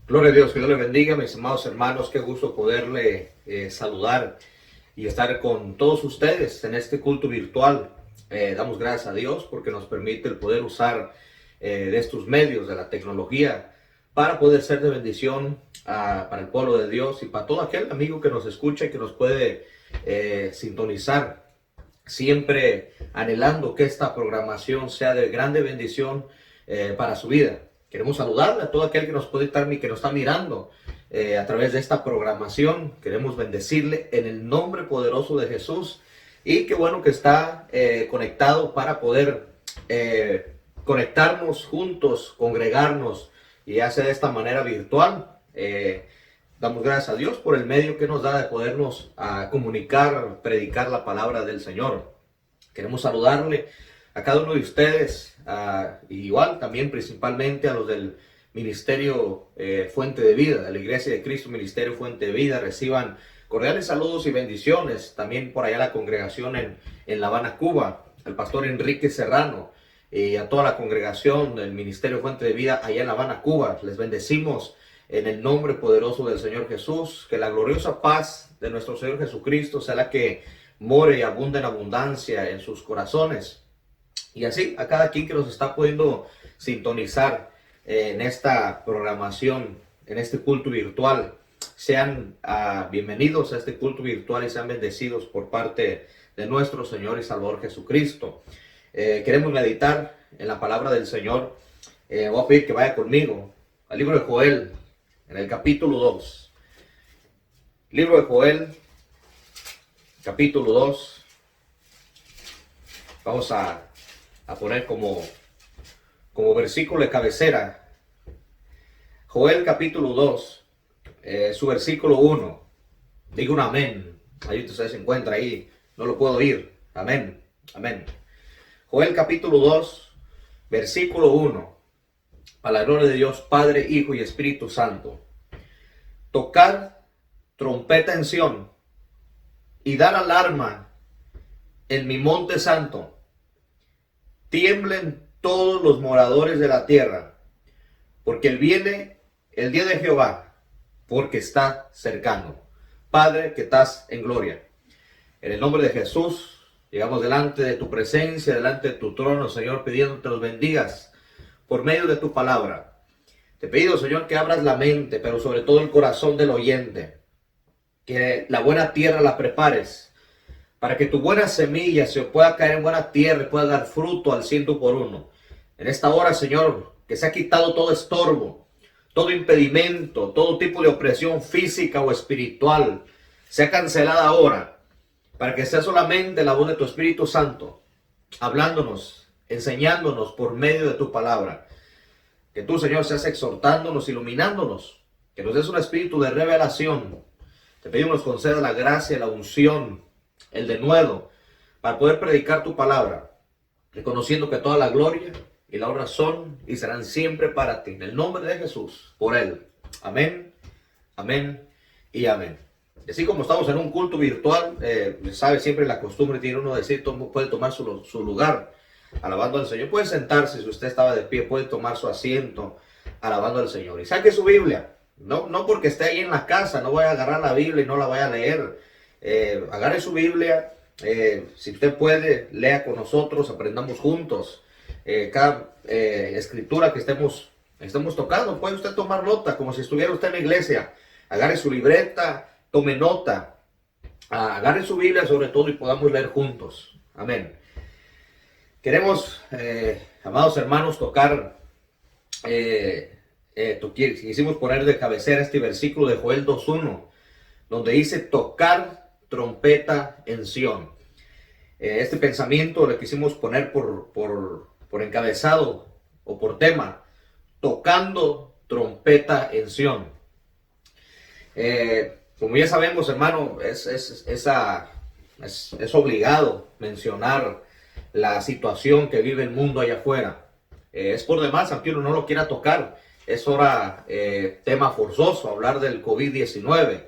Gloria a Dios, que Dios le bendiga, mis amados hermanos. Qué gusto poderle saludar y estar con todos ustedes en este culto virtual. Damos gracias a Dios porque nos permite el poder usar de estos medios de la tecnología para poder ser de bendición para el pueblo de Dios y para todo aquel amigo que nos escucha y que nos puede sintonizar. Siempre anhelando que esta programación sea de grande bendición para su vida. Queremos saludarle a todo aquel que nos puede estar que nos está mirando a través de esta programación. Queremos bendecirle en el nombre poderoso de Jesús. Y qué bueno que está conectado para poder conectarnos juntos, congregarnos y hacer de esta manera virtual. Damos gracias a Dios por el medio que nos da de podernos comunicar, predicar la palabra del Señor. Queremos saludarle a cada uno de ustedes, igual también principalmente a los del Ministerio Fuente de Vida, de la Iglesia de Cristo, Ministerio Fuente de Vida. Reciban cordiales saludos y bendiciones. También por allá la congregación en La Habana, Cuba, al pastor Enrique Serrano y a toda la congregación del Ministerio Fuente de Vida allá en La Habana, Cuba. Les bendecimos en el nombre poderoso del Señor Jesús. Que la gloriosa paz de nuestro Señor Jesucristo sea la que more y abunde en abundancia en sus corazones. Y así a cada quien que nos está pudiendo sintonizar en esta programación, en este culto virtual, sean bienvenidos a este culto virtual y sean bendecidos por parte de nuestro Señor y Salvador Jesucristo. Queremos meditar en la palabra del Señor. Voy a pedir que vaya conmigo al libro de Joel, en el capítulo 2. Libro de Joel, capítulo 2. Vamos a poner como versículo de cabecera Joel capítulo 2, su versículo 1. Diga un amén. Ahí usted se encuentra ahí, no lo puedo oír. Amén, amén. Joel capítulo 2, versículo 1. Para la gloria de Dios Padre, Hijo y Espíritu Santo. Tocar trompeta en Sión y dar alarma en mi monte santo. Tiemblen todos los moradores de la tierra, porque viene el día de Jehová, porque está cercano. Padre, que estás en gloria, en el nombre de Jesús, llegamos delante de tu presencia, delante de tu trono, Señor, pidiéndote los bendigas por medio de tu palabra. Te pido, Señor, que abras la mente, pero sobre todo el corazón del oyente, que la buena tierra la prepares, para que tu buena semilla se pueda caer en buena tierra y pueda dar fruto al 100%. En esta hora, Señor, que se ha quitado todo estorbo, todo impedimento, todo tipo de opresión física o espiritual, sea cancelada ahora, para que sea solamente la voz de tu Espíritu Santo, hablándonos, enseñándonos por medio de tu palabra. Que tú, Señor, seas exhortándonos, iluminándonos, que nos des un espíritu de revelación. Te pedimos nos conceda la gracia, la unción, el denuedo, para poder predicar tu palabra, reconociendo que toda la gloria y la honra son y serán siempre para ti. En el nombre de Jesús, por él. Amén, amén y amén. Así como estamos en un culto virtual, sabe siempre la costumbre, tiene uno de decir, puede tomar su lugar alabando al Señor. Puede sentarse, si usted estaba de pie, puede tomar su asiento alabando al Señor. Y saque su Biblia. No porque esté ahí en la casa, no vaya a agarrar la Biblia y no la vaya a leer. Agarre su Biblia, si usted puede, lea con nosotros, aprendamos juntos. Cada escritura que estemos tocando, puede usted tomar nota, como si estuviera usted en la iglesia. Agarre su libreta, tome nota, agarre su Biblia sobre todo y podamos leer juntos. Amén. Queremos, amados hermanos, tocar, quisimos poner de cabecera este versículo de Joel 2.1, donde dice tocar trompeta en Sión. Este pensamiento le quisimos poner por encabezado o por tema, tocando trompeta en Sión. Como ya sabemos, hermano, es obligado mencionar la situación que vive el mundo allá afuera. Es por demás, aunque uno no lo quiera tocar, es ahora tema forzoso hablar del COVID-19,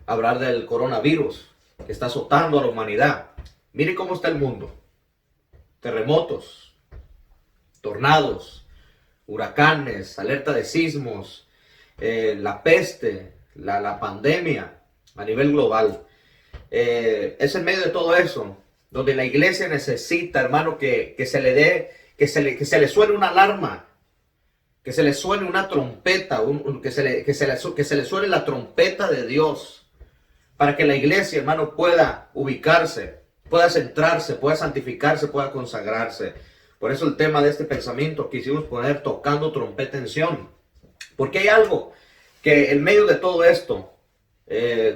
hablar del coronavirus que está azotando a la humanidad. Mire cómo está el mundo. Terremotos, tornados, huracanes, alerta de sismos, la peste, la pandemia a nivel global. Es en medio de todo eso donde la iglesia necesita, hermano, que se le dé, que se le suene una alarma, que se le suene una trompeta, que se le suene la trompeta de Dios, para que la iglesia, hermano, pueda ubicarse, pueda centrarse, pueda santificarse, pueda consagrarse. Por eso el tema de este pensamiento quisimos poner tocando trompeta en Sión, porque hay algo que en medio de todo esto,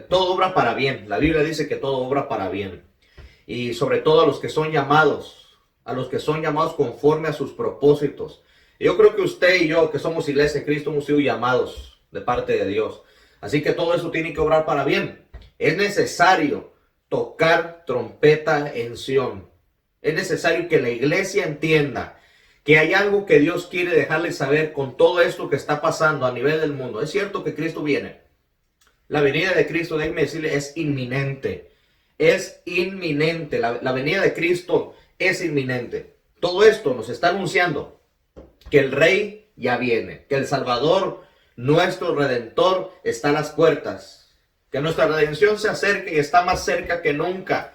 todo obra para bien. La Biblia dice que todo obra para bien. Y sobre todo a los que son llamados conforme a sus propósitos. Y yo creo que usted y yo, que somos Iglesia de Cristo, hemos sido llamados de parte de Dios. Así que todo eso tiene que obrar para bien. Es necesario tocar trompeta en Sión. Es necesario que la iglesia entienda que hay algo que Dios quiere dejarles saber con todo esto que está pasando a nivel del mundo. Es cierto que Cristo viene. La venida de Cristo, déjenme decirle, es inminente. Es inminente. La venida de Cristo es inminente. Todo esto nos está anunciando que el Rey ya viene, que el Salvador, nuestro Redentor, está a las puertas, que nuestra redención se acerque y está más cerca que nunca.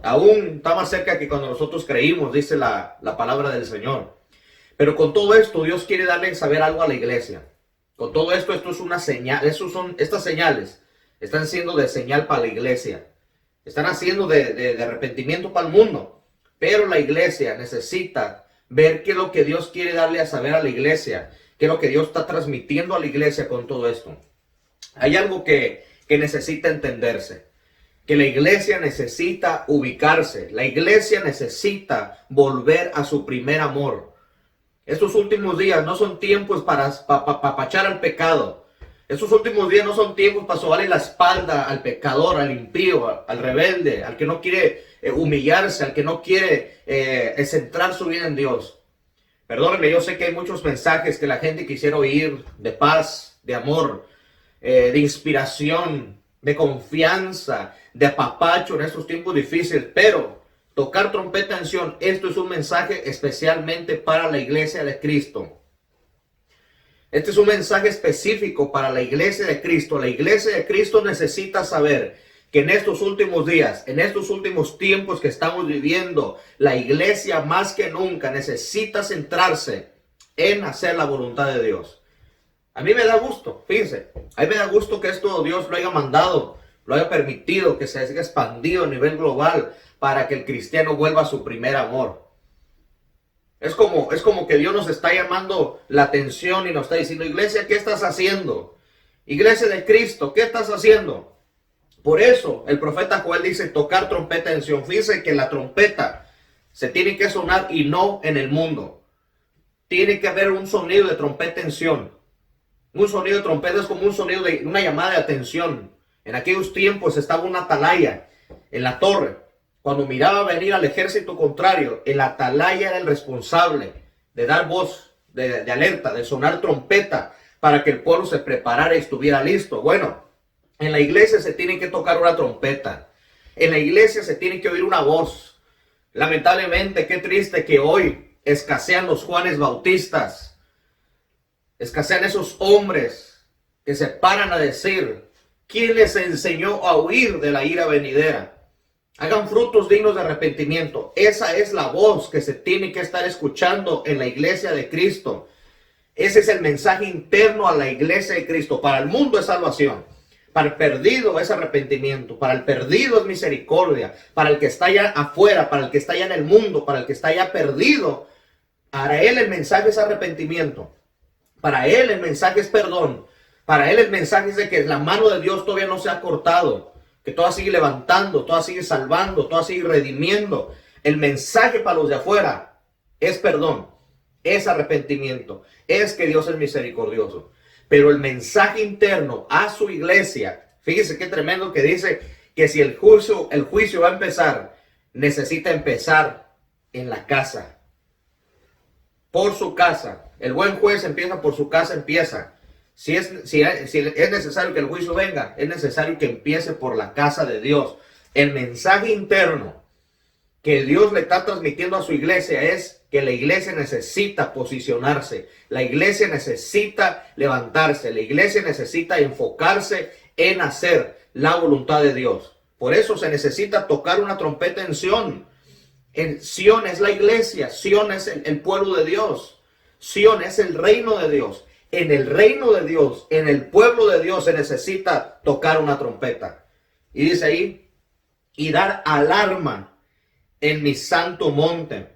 Aún está más cerca que cuando nosotros creímos, dice la palabra del Señor. Pero con todo esto, Dios quiere darle saber algo a la iglesia. Con todo esto, esto es una señal. Estas señales están siendo de señal para la iglesia. Están haciendo de arrepentimiento para el mundo. Pero la iglesia necesita ver qué es lo que Dios quiere darle a saber a la iglesia. Qué es lo que Dios está transmitiendo a la iglesia con todo esto. Hay algo que necesita entenderse. Que la iglesia necesita ubicarse. La iglesia necesita volver a su primer amor. Estos últimos días no son tiempos para apachar al pecado. Estos últimos días no son tiempos para sobarle la espalda al pecador, al impío, al rebelde, al que no quiere humillarse, al que no quiere centrar su vida en Dios. Perdónenme, yo sé que hay muchos mensajes que la gente quisiera oír de paz, de amor, de inspiración, de confianza, de apapacho en estos tiempos difíciles, pero tocar trompeta en Sión, esto es un mensaje especialmente para la iglesia de Cristo. Este es un mensaje específico para la iglesia de Cristo. La iglesia de Cristo necesita saber que en estos últimos días, en estos últimos tiempos que estamos viviendo, la iglesia más que nunca necesita centrarse en hacer la voluntad de Dios. A mí me da gusto, fíjense, a mí me da gusto que esto Dios lo haya mandado, lo haya permitido, que se haya expandido a nivel global para que el cristiano vuelva a su primer amor. Es como que Dios nos está llamando la atención y nos está diciendo, iglesia, ¿qué estás haciendo? Iglesia de Cristo, ¿qué estás haciendo? Por eso el profeta Joel dice, tocar trompeta en Sión. Fíjense que la trompeta se tiene que sonar y no en el mundo. Tiene que haber un sonido de trompeta en Sión. Un sonido de trompeta es como un sonido de una llamada de atención. En aquellos tiempos estaba una atalaya en la torre. Cuando miraba venir al ejército contrario, el atalaya era el responsable de dar voz de alerta, de sonar trompeta para que el pueblo se preparara y estuviera listo. Bueno, en la iglesia se tiene que tocar una trompeta. En la iglesia se tiene que oír una voz. Lamentablemente, qué triste que hoy escasean los Juanes Bautistas. Escasean esos hombres que se paran a decir, ¿quién les enseñó a huir de la ira venidera? Hagan frutos dignos de arrepentimiento. Esa es la voz que se tiene que estar escuchando en la iglesia de Cristo. Ese es el mensaje interno a la iglesia de Cristo. Para el mundo es salvación. Para el perdido es arrepentimiento. Para el perdido es misericordia. Para el que está allá afuera, para el que está allá en el mundo, para el que está allá perdido, para él el mensaje es arrepentimiento. Para él el mensaje es perdón. Para él el mensaje es de que la mano de Dios todavía no se ha cortado. Que toda sigue levantando, toda sigue salvando, toda sigue redimiendo. El mensaje para los de afuera es perdón, es arrepentimiento, es que Dios es misericordioso. Pero el mensaje interno a su iglesia, fíjese qué tremendo que dice que si el juicio va a empezar, necesita empezar en la casa. Por su casa. El buen juez empieza por su casa, empieza. Si es necesario que el juicio venga, es necesario que empiece por la casa de Dios. El mensaje interno que Dios le está transmitiendo a su iglesia es que la iglesia necesita posicionarse, la iglesia necesita levantarse, la iglesia necesita enfocarse en hacer la voluntad de Dios. Por eso se necesita tocar una trompeta en Sión. En Sión es la iglesia, Sión es el pueblo de Dios, Sión es el reino de Dios. En el reino de Dios, en el pueblo de Dios se necesita tocar una trompeta. Y dice ahí, y dar alarma en mi santo monte,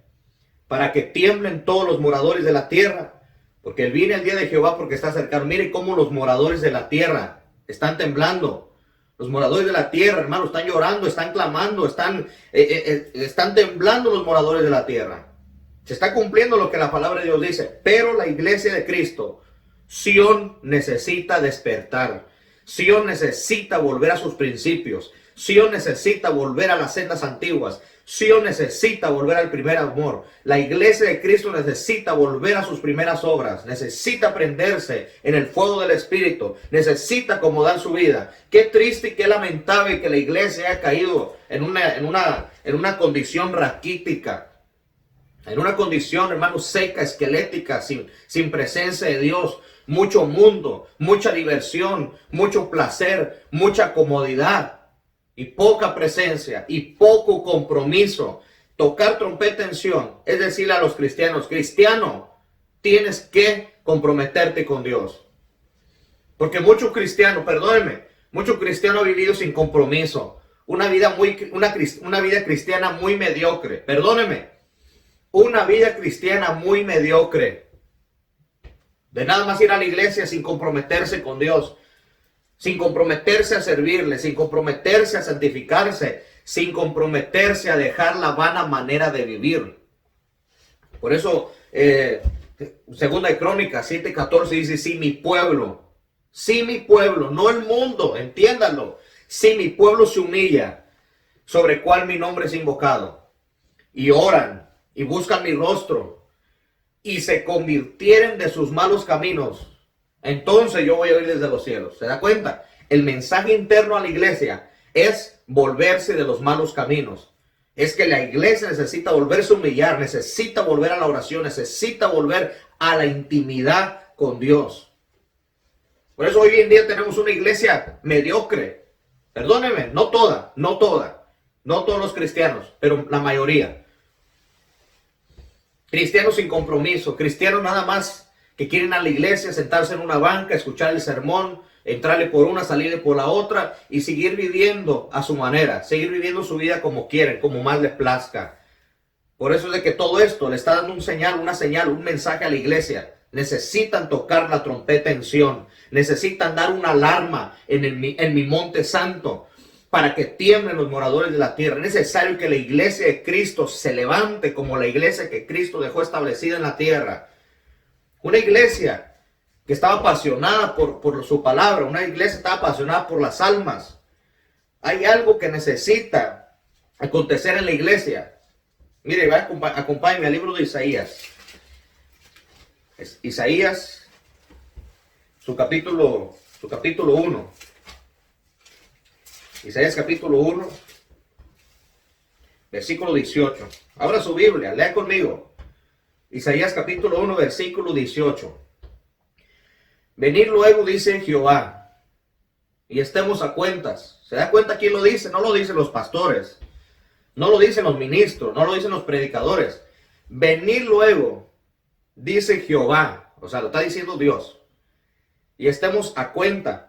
para que tiemblen todos los moradores de la tierra, porque viene el día de Jehová, porque está cercano. Mire cómo los moradores de la tierra están temblando. Los moradores de la tierra, hermano, están llorando, están clamando, están temblando los moradores de la tierra. Se está cumpliendo lo que la palabra de Dios dice. Pero la iglesia de Cristo, Sión, necesita despertar. Sión necesita volver a sus principios. Sión necesita volver a las sendas antiguas. Sión necesita volver al primer amor. La iglesia de Cristo necesita volver a sus primeras obras. Necesita prenderse en el fuego del Espíritu. Necesita acomodar su vida. Qué triste y qué lamentable que la iglesia haya caído en una condición raquítica. En una condición, hermano, seca, esquelética, sin presencia de Dios. Mucho mundo, mucha diversión, mucho placer, mucha comodidad. Y poca presencia y poco compromiso. Tocar trompeta en Sión es decirle a los cristianos, cristiano, tienes que comprometerte con Dios. Porque muchos cristianos, perdónenme, muchos cristianos han vivido sin compromiso. Una vida cristiana muy mediocre. Perdónenme, una vida cristiana muy mediocre. De nada más ir a la iglesia sin comprometerse con Dios. Sin comprometerse a servirle, sin comprometerse a santificarse, sin comprometerse a dejar la vana manera de vivir. Por eso, segunda de Crónicas 7:14 dice, si mi pueblo, no el mundo, entiéndanlo, si mi pueblo se humilla, sobre cual mi nombre es invocado, y oran, y buscan mi rostro, y se convirtieren de sus malos caminos, entonces yo voy a oír desde los cielos. ¿Se da cuenta? El mensaje interno a la iglesia es volverse de los malos caminos. Es que la iglesia necesita volverse a humillar, necesita volver a la oración, necesita volver a la intimidad con Dios. Por eso hoy en día tenemos una iglesia mediocre. Perdónenme, no todos los cristianos, pero la mayoría. Cristianos sin compromiso, cristianos nada más que quieren a la iglesia, sentarse en una banca, escuchar el sermón, entrarle por una, salirle por la otra y seguir viviendo a su manera, seguir viviendo su vida como quieren, como más les plazca. Por eso es de que todo esto le está dando un mensaje a la iglesia. Necesitan tocar la trompeta en Sión, necesitan dar una alarma en mi monte santo para que tiemblen los moradores de la tierra. Es necesario que la iglesia de Cristo se levante como la iglesia que Cristo dejó establecida en la tierra. Una iglesia que estaba apasionada por su palabra. Una iglesia estaba apasionada por las almas. Hay algo que necesita acontecer en la iglesia. Mire, acompáñenme al libro de Isaías. Isaías, su capítulo 1. Isaías capítulo 1, versículo 18. Abra su Biblia, lea conmigo. Isaías capítulo 1, versículo 18. Venid luego, dice Jehová, y estemos a cuentas. ¿Se da cuenta quién lo dice? No lo dicen los pastores, no lo dicen los ministros, no lo dicen los predicadores. Venid luego, dice Jehová, o sea, lo está diciendo Dios, y estemos a cuenta.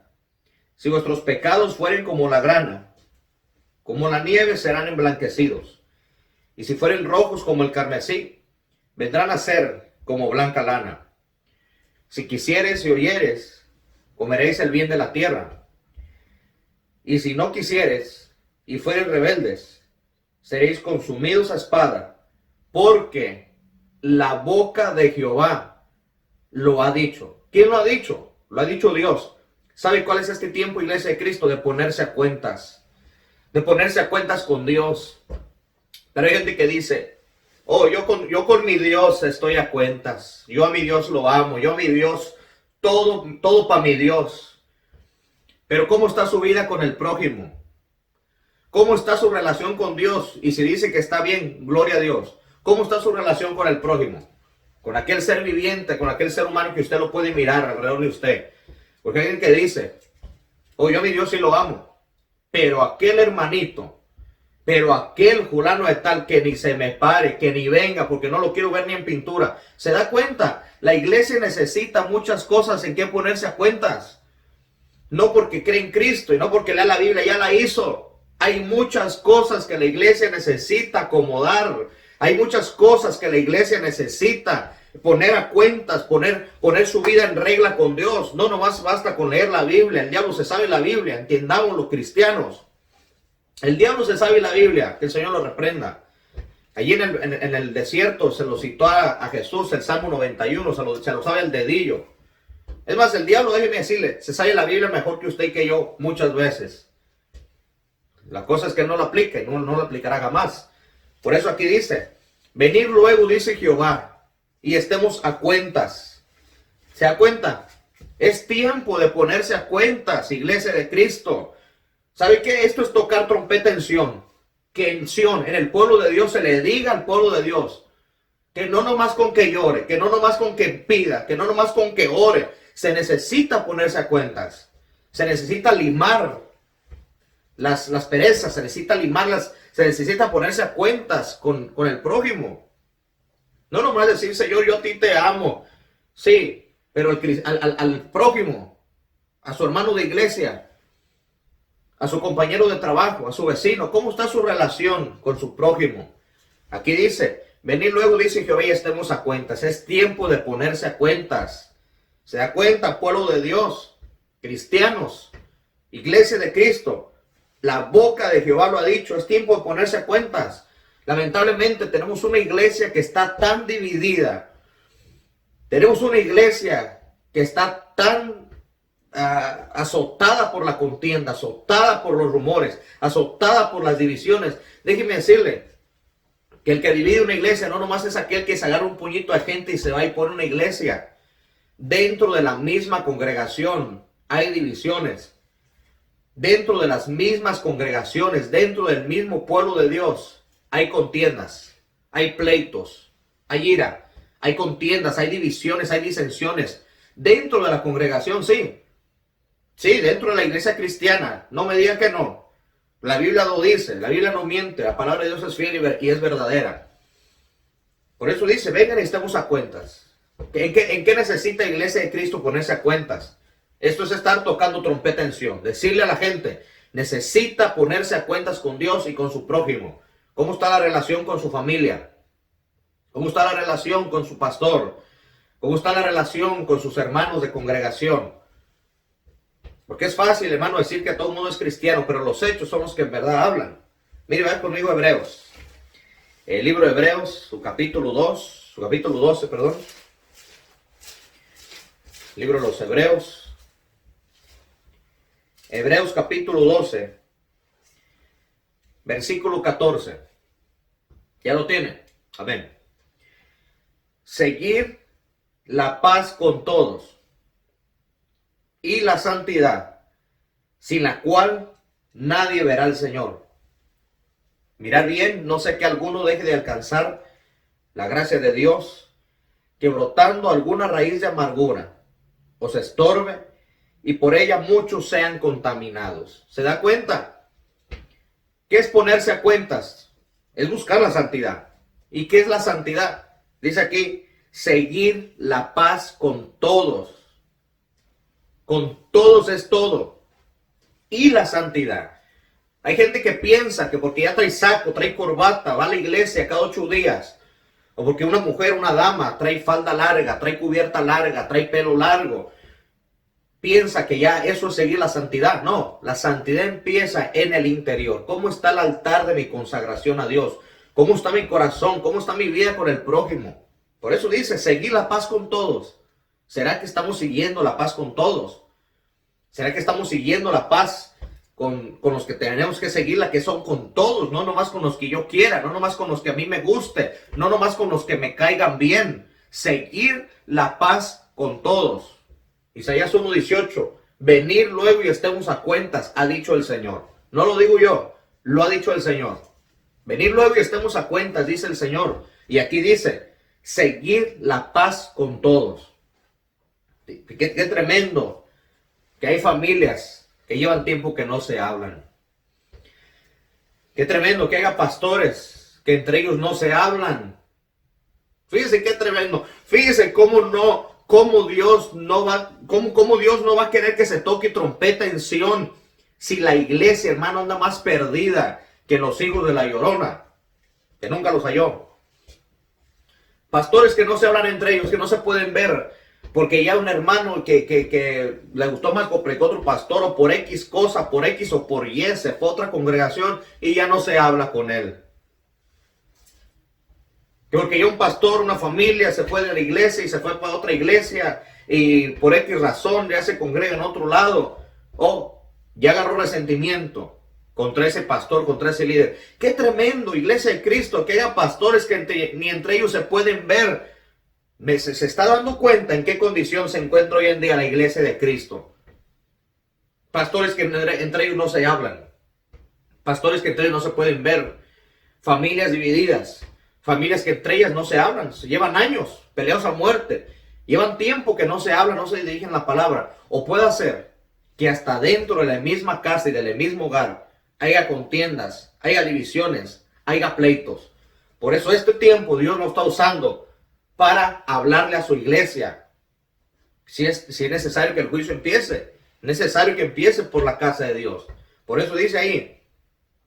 Si vuestros pecados fueren como la grana, como la nieve serán emblanquecidos. Y si fueren rojos como el carmesí, vendrán a ser como blanca lana. Si quisieres y oyeres, comeréis el bien de la tierra. Y si no quisieres y fueres rebeldes, seréis consumidos a espada, porque la boca de Jehová lo ha dicho. ¿Quién lo ha dicho? Lo ha dicho Dios. ¿Sabe cuál es este tiempo, iglesia de Cristo? De ponerse a cuentas. De ponerse a cuentas con Dios. Pero hay gente que dice, oh, yo con mi Dios estoy a cuentas. Yo a mi Dios lo amo. Yo a mi Dios, todo para mi Dios. Pero ¿cómo está su vida con el prójimo? ¿Cómo está su relación con Dios? Y si dice que está bien, gloria a Dios. ¿Cómo está su relación con el prójimo? Con aquel ser viviente, con aquel ser humano que usted lo puede mirar alrededor de usted. Porque hay alguien que dice, oh, yo a mi Dios sí lo amo, pero aquel hermanito, pero aquel fulano de tal, que ni se me pare, que ni venga, porque no lo quiero ver ni en pintura. ¿Se da cuenta? La iglesia necesita muchas cosas en que ponerse a cuentas. No porque cree en Cristo y no porque lea la Biblia, ya la hizo. Hay muchas cosas que la iglesia necesita acomodar. Hay muchas cosas que la iglesia necesita poner a cuentas, poner su vida en regla con Dios. No nomás basta con leer la Biblia. El diablo se sabe la Biblia, entendamos los cristianos. El diablo se sabe la Biblia, que el Señor lo reprenda. Allí en el desierto se lo citó a Jesús, el Salmo 91, se lo sabe el dedillo. Es más, el diablo, déjeme decirle, se sabe la Biblia mejor que usted y que yo muchas veces. La cosa es que no la aplique, no la aplicará jamás. Por eso aquí dice, venid luego, dice Jehová, y estemos a cuentas. ¿Se da cuenta? Es tiempo de ponerse a cuentas, iglesia de Cristo. ¿Sabe qué? Esto es tocar trompeta en Sión. Que en Sión, en el pueblo de Dios, se le diga al pueblo de Dios, que no nomás con que llore, que no nomás con que pida, que no nomás con que ore. Se necesita ponerse a cuentas. Se necesita limar las perezas, se necesita limarlas, se necesita ponerse a cuentas con el prójimo. No nomás decir, Señor, yo a ti te amo. Sí, pero al prójimo, a su hermano de iglesia, a su compañero de trabajo, a su vecino, ¿cómo está su relación con su prójimo? Aquí dice, venid luego, dice Jehová, y estemos a cuentas. Es tiempo de ponerse a cuentas. ¿Se da cuenta, pueblo de Dios, cristianos, iglesia de Cristo? La boca de Jehová lo ha dicho, es tiempo de ponerse a cuentas. Lamentablemente tenemos una iglesia que está tan dividida. Tenemos una iglesia que está tan azotada por la contienda, azotada por los rumores, azotada por las divisiones. Déjeme decirle que el que divide una iglesia no nomás es aquel que se agarra un puñito de gente y se va y pone una iglesia. Dentro de la misma congregación hay divisiones. Dentro de las mismas congregaciones, dentro del mismo pueblo de Dios, hay contiendas, hay pleitos, hay ira, hay contiendas, hay divisiones, hay disensiones. Dentro de la congregación, sí. Sí, dentro de la iglesia cristiana. No me digan que no. La Biblia lo dice, la Biblia no miente, la palabra de Dios es fiel y es verdadera. Por eso dice, vengan y estemos a cuentas. ¿En qué necesita la iglesia de Cristo ponerse a cuentas? Esto es estar tocando trompeta en Sión. Decirle a la gente, necesita ponerse a cuentas con Dios y con su prójimo. ¿Cómo está la relación con su familia? ¿Cómo está la relación con su pastor? ¿Cómo está la relación con sus hermanos de congregación? Porque es fácil, hermano, decir que todo el mundo es cristiano, pero los hechos son los que en verdad hablan. Mire, vean conmigo Hebreos. El libro de Hebreos, su capítulo 12, perdón. Libro de los Hebreos. Hebreos capítulo 12, versículo 14. ¿Ya lo tiene? Amén. Seguir la paz con todos y la santidad, sin la cual nadie verá al Señor. Mirad bien, no sé que alguno deje de alcanzar la gracia de Dios, que brotando alguna raíz de amargura os estorbe y por ella muchos sean contaminados. ¿Se da cuenta? ¿Qué es ponerse a cuentas? Es buscar la santidad. ¿Y qué es la santidad? Dice aquí, seguir la paz con todos. Con todos es todo. Y la santidad. Hay gente que piensa que porque ya trae saco, trae corbata, va a la iglesia cada 8 días. O porque una mujer, una dama, trae falda larga, trae cubierta larga, trae pelo largo. Piensa que ya eso es seguir la santidad. No, la santidad empieza en el interior. ¿Cómo está el altar de mi consagración a Dios? ¿Cómo está mi corazón? ¿Cómo está mi vida con el prójimo? Por eso dice, seguir la paz con todos. ¿Será que estamos siguiendo la paz con todos? ¿Será que estamos siguiendo la paz con los que tenemos que seguirla, que son con todos? No nomás con los que yo quiera, no nomás con los que a mí me guste, no nomás con los que me caigan bien. Seguir la paz con todos. Isaías 1:18, venir luego y estemos a cuentas, ha dicho el Señor. No lo digo yo, lo ha dicho el Señor. Venid luego y estemos a cuentas, dice el Señor. Y aquí dice, seguir la paz con todos. Qué tremendo que hay familias que llevan tiempo que no se hablan. Qué tremendo que haya pastores que entre ellos no se hablan. Fíjese qué tremendo. Fíjese cómo Dios no va a querer que se toque trompeta en Sión si la iglesia, hermano, anda más perdida que los hijos de la Llorona, que nunca los halló. Pastores que no se hablan entre ellos, que no se pueden ver, porque ya un hermano que le gustó más que otro pastor, o por X cosa, por X o por Y, se fue a otra congregación y ya no se habla con él. Porque ya un pastor, una familia se fue de la iglesia y se fue para otra iglesia y por X razón ya se congrega en otro lado. O ya agarró resentimiento contra ese pastor, contra ese líder. Qué tremendo, iglesia de Cristo, que haya pastores que ni entre ellos se pueden ver. Se está dando cuenta en qué condición se encuentra hoy en día la iglesia de Cristo. Pastores que entre ellos no se hablan. Pastores que entre ellos no se pueden ver. Familias divididas. Familias que entre ellas no se hablan. Llevan años peleados a muerte. Llevan tiempo que no se hablan, no se dirigen la palabra. O puede ser que hasta dentro de la misma casa y del mismo hogar haya contiendas, haya divisiones, haya pleitos. Por eso este tiempo Dios lo está usando para hablarle a su iglesia. Si es necesario que el juicio empiece, necesario que empiece por la casa de Dios. Por eso dice ahí,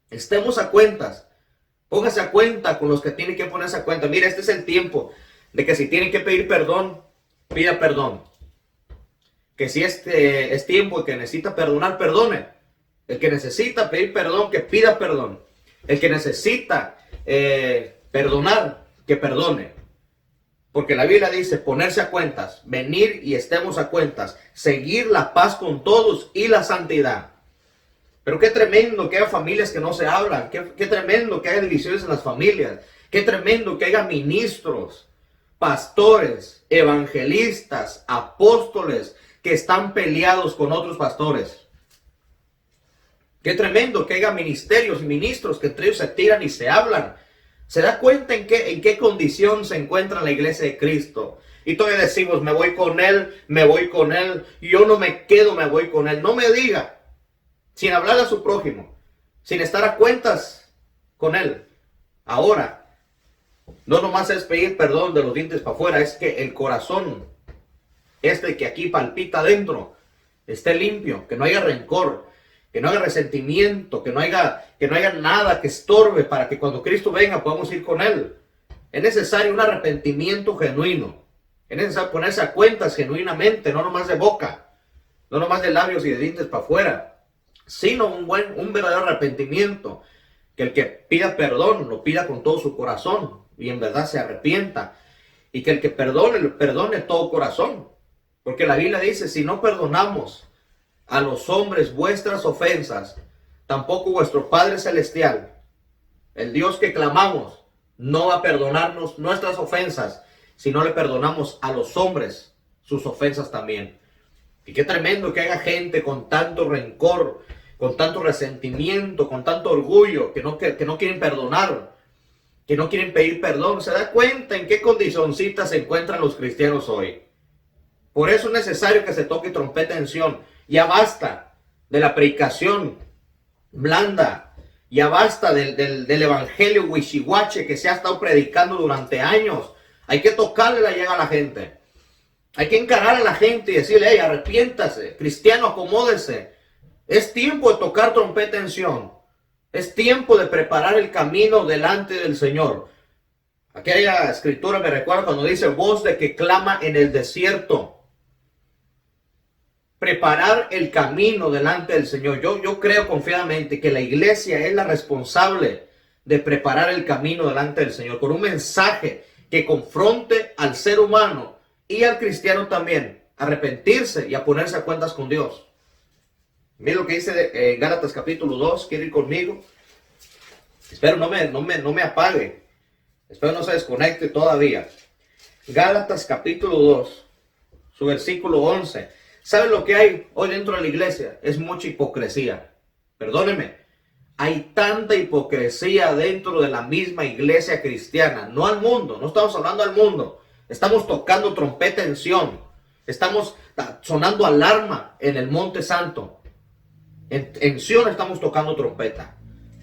estemos a cuentas. Póngase a cuenta con los que tienen que ponerse a cuenta. Mira, este es el tiempo de que si tienen que pedir perdón, pida perdón. Que si es tiempo de que necesita perdonar, perdone. El que necesita pedir perdón, que pida perdón. El que necesita perdonar, que perdone. Porque la Biblia dice ponerse a cuentas, venir y estemos a cuentas, seguir la paz con todos y la santidad. Pero qué tremendo que haya familias que no se hablan, qué tremendo que haya divisiones en las familias, qué tremendo que haya ministros, pastores, evangelistas, apóstoles que están peleados con otros pastores. Qué tremendo que haya ministerios y ministros que entre ellos se tiran y se hablan. ¿Se da cuenta en qué condición se encuentra la iglesia de Cristo? Y todavía decimos, me voy con él, yo no me quedo, me voy con él. No me diga, sin hablar a su prójimo, sin estar a cuentas con él. Ahora, no nomás es pedir perdón de los dientes para afuera, es que el corazón, que aquí palpita adentro, esté limpio, que no haya rencor, que no haya resentimiento, que no haya nada que estorbe para que cuando Cristo venga podamos ir con él. Es necesario un arrepentimiento genuino. Es necesario ponerse a cuentas genuinamente, no nomás de boca, no nomás de labios y de dientes para afuera, sino un verdadero arrepentimiento. Que el que pida perdón lo pida con todo su corazón y en verdad se arrepienta. Y que el que perdone, lo perdone todo corazón. Porque la Biblia dice, si no perdonamos a los hombres vuestras ofensas, tampoco vuestro Padre Celestial, el Dios que clamamos, no va a perdonarnos nuestras ofensas, si no le perdonamos a los hombres sus ofensas también. Y qué tremendo que haya gente con tanto rencor, con tanto resentimiento, con tanto orgullo, que no quieren perdonar, que no quieren pedir perdón. ¿Se da cuenta en qué condicioncita se encuentran los cristianos hoy? Por eso es necesario que se toque trompeta en Sión. Ya basta de la predicación blanda. Ya basta del evangelio huichihuache que se ha estado predicando durante años. Hay que tocarle la llaga a la gente. Hay que encarar a la gente y decirle, hey, arrepiéntase, cristiano, acomódese. Es tiempo de tocar trompeta en Sión. Es tiempo de preparar el camino delante del Señor. Aquella escritura me recuerda cuando dice, voz de que clama en el desierto. Preparar el camino delante del Señor. Yo creo confiadamente que la iglesia es la responsable de preparar el camino delante del Señor con un mensaje que confronte al ser humano y al cristiano también a arrepentirse y a ponerse a cuentas con Dios. Mira lo que dice en Gálatas capítulo 2. ¿Quiere ir conmigo? Espero no me apague. Espero no se desconecte todavía. Gálatas capítulo 2, su versículo 11. ¿Sabe lo que hay hoy dentro de la iglesia? Es mucha hipocresía. Perdóneme. Hay tanta hipocresía dentro de la misma iglesia cristiana, no al mundo, no estamos hablando al mundo. Estamos tocando trompeta en Sión. Estamos sonando alarma en el Monte Santo. En Sión estamos tocando trompeta.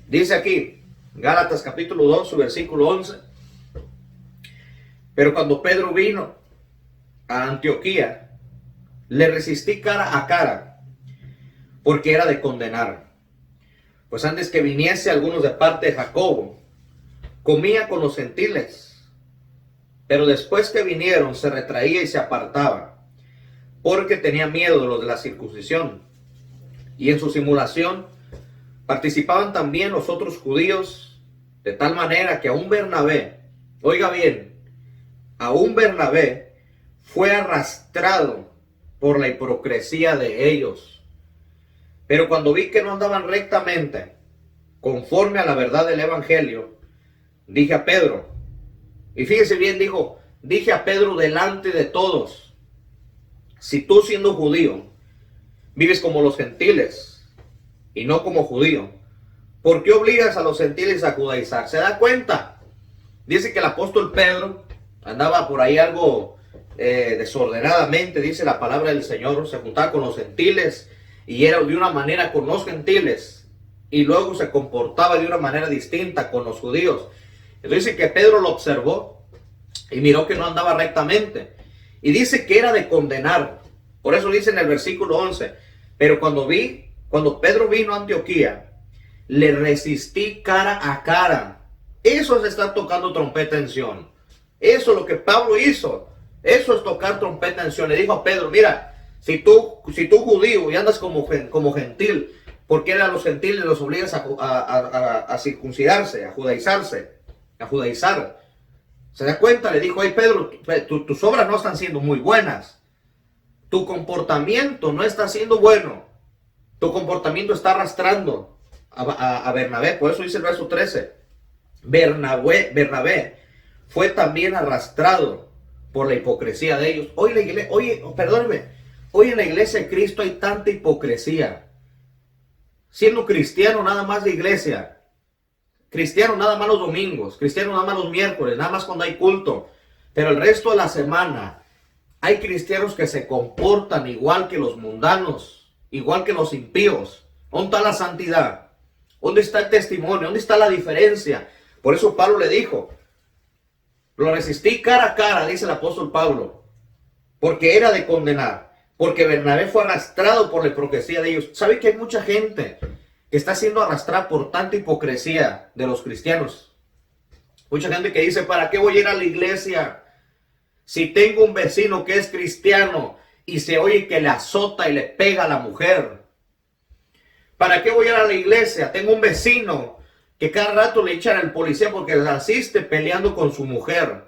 Dice aquí, Gálatas capítulo 2, su versículo 11. Pero cuando Pedro vino a Antioquía, le resistí cara a cara, porque era de condenar. Pues antes que viniese algunos de parte de Jacobo, comía con los gentiles. Pero después que vinieron, se retraía y se apartaba, porque tenía miedo de los de la circuncisión. Y en su simulación participaban también los otros judíos, de tal manera que aún Bernabé, oiga bien, aún Bernabé fue arrastrado por la hipocresía de ellos. Pero cuando vi que no andaban rectamente, conforme a la verdad del evangelio, dije a Pedro, y fíjese bien, dije a Pedro delante de todos, si tú siendo judío, vives como los gentiles y no como judío, ¿por qué obligas a los gentiles a judaizar? ¿Se da cuenta? Dice que el apóstol Pedro andaba por ahí algo desordenadamente, dice la palabra del Señor, se juntaba con los gentiles y era de una manera con los gentiles y luego se comportaba de una manera distinta con los judíos. Entonces dice que Pedro lo observó y miró que no andaba rectamente y dice que era de condenar. Por eso dice en el versículo 11, pero cuando Pedro vino a Antioquía, le resistí cara a cara. Eso es estar tocando trompeta en Sión. Eso es lo que Pablo hizo. Eso es tocar trompeta en Sión. Le dijo a Pedro, mira, si tú judío y andas como gentil, ¿por qué a los gentiles los obligas a circuncidarse, a judaizar? ¿Se da cuenta? Le dijo, hey Pedro, tus obras no están siendo muy buenas. Tu comportamiento no está siendo bueno. Tu comportamiento está arrastrando a Bernabé. Por eso dice el verso 13. Bernabé fue también arrastrado por la hipocresía de ellos. Hoy en la iglesia de Cristo hay tanta hipocresía. Siendo cristiano nada más de iglesia. Cristiano nada más los domingos. Cristiano nada más los miércoles. Nada más cuando hay culto. Pero el resto de la semana hay cristianos que se comportan igual que los mundanos. Igual que los impíos. ¿Dónde está la santidad? ¿Dónde está el testimonio? ¿Dónde está la diferencia? Por eso Pablo le dijo, lo resistí cara a cara, dice el apóstol Pablo, porque era de condenar, porque Bernabé fue arrastrado por la hipocresía de ellos. ¿Sabe que hay mucha gente que está siendo arrastrada por tanta hipocresía de los cristianos? Mucha gente que dice, ¿para qué voy a ir a la iglesia si tengo un vecino que es cristiano y se oye que le azota y le pega a la mujer? ¿Para qué voy a ir a la iglesia? Tengo un vecino que cada rato le echan al policía porque asiste peleando con su mujer.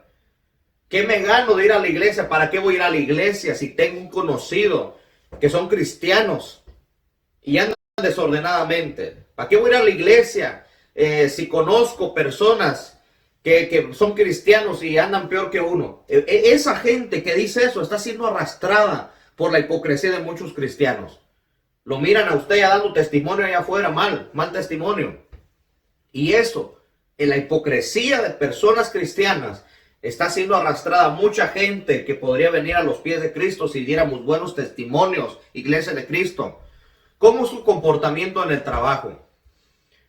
¿Qué me gano de ir a la iglesia? ¿Para qué voy a ir a la iglesia si tengo un conocido que son cristianos y andan desordenadamente? ¿Para qué voy a ir a la iglesia si conozco personas que son cristianos y andan peor que uno? Esa gente que dice eso está siendo arrastrada por la hipocresía de muchos cristianos. Lo miran a usted ya dando testimonio allá afuera, mal testimonio. Y eso, en la hipocresía de personas cristianas, está siendo arrastrada mucha gente que podría venir a los pies de Cristo si diéramos buenos testimonios, iglesia de Cristo. ¿Cómo es su comportamiento en el trabajo?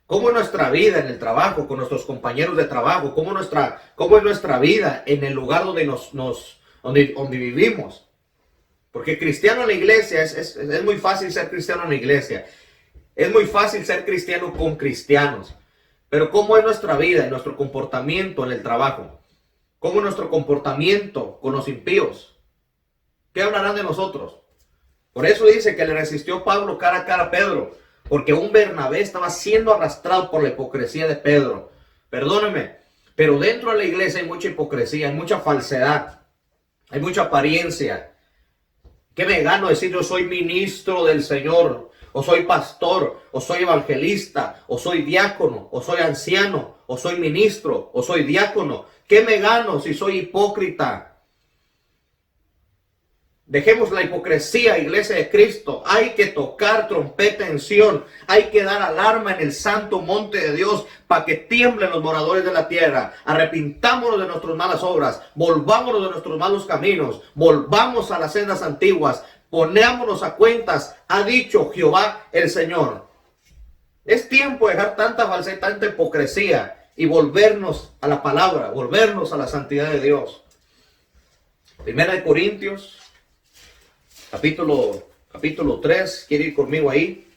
¿Cómo es nuestra vida en el trabajo, con nuestros compañeros de trabajo? ¿Cómo es nuestra vida en el lugar donde donde vivimos? Porque cristiano en la iglesia, es muy fácil ser cristiano en la iglesia. Es muy fácil ser cristiano con cristianos. Pero ¿cómo es nuestra vida, nuestro comportamiento en el trabajo? ¿Cómo es nuestro comportamiento con los impíos? ¿Qué hablarán de nosotros? Por eso dice que le resistió Pablo cara a cara a Pedro. Porque un Bernabé estaba siendo arrastrado por la hipocresía de Pedro. Perdóneme, pero dentro de la iglesia hay mucha hipocresía, hay mucha falsedad, hay mucha apariencia. ¿Qué me gano decir yo soy ministro del Señor? O soy pastor, o soy evangelista, o soy diácono, o soy anciano, o soy ministro, o soy diácono. ¿Qué me gano si soy hipócrita? Dejemos la hipocresía, iglesia de Cristo. Hay que tocar trompeta en Sión. Hay que dar alarma en el santo monte de Dios para que tiemblen los moradores de la tierra. Arrepintámonos de nuestras malas obras. Volvámonos de nuestros malos caminos. Volvamos a las sendas antiguas. Ponémonos a cuentas, ha dicho Jehová el Señor. Es tiempo de dejar tanta falsedad, tanta hipocresía y volvernos a la palabra, volvernos a la santidad de Dios. Primera de Corintios. Capítulo 3, quiere ir conmigo ahí.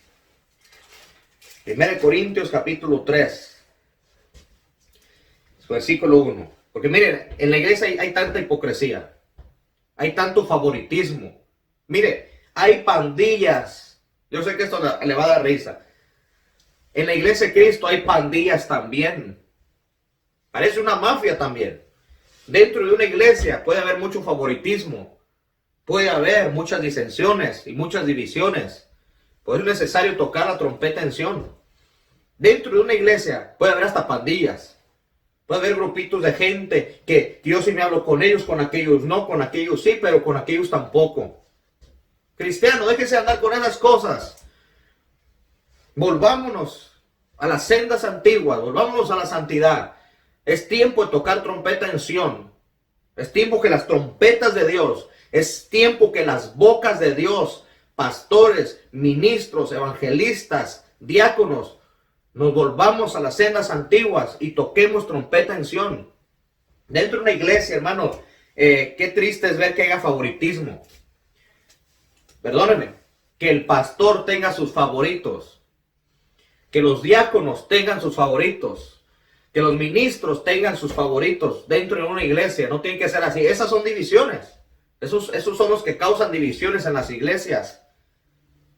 1 Corintios capítulo 3, versículo 1. Porque miren, en la iglesia hay tanta hipocresía, hay tanto favoritismo. Mire, hay pandillas. Yo sé que esto le va a dar risa. En la iglesia de Cristo hay pandillas también. Parece una mafia también. Dentro de una iglesia puede haber mucho favoritismo. Puede haber muchas disensiones y muchas divisiones. Por eso es necesario tocar la trompeta en Sión. Dentro de una iglesia puede haber hasta pandillas. Puede haber grupitos de gente que yo sí me hablo con ellos, con aquellos no, con aquellos sí, pero con aquellos tampoco. Cristiano, déjese andar con esas cosas. Volvámonos a las sendas antiguas, volvámonos a la santidad. Es tiempo de tocar trompeta en Sión. Es tiempo que las trompetas de Dios, es tiempo que las bocas de Dios, pastores, ministros, evangelistas, diáconos, nos volvamos a las sendas antiguas y toquemos trompeta en Sión. Dentro de una iglesia, hermano, qué triste es ver que haya favoritismo. Perdónenme, que el pastor tenga sus favoritos, que los diáconos tengan sus favoritos, que los ministros tengan sus favoritos dentro de una iglesia. No tiene que ser así. Esas son divisiones. Esos son los que causan divisiones en las iglesias.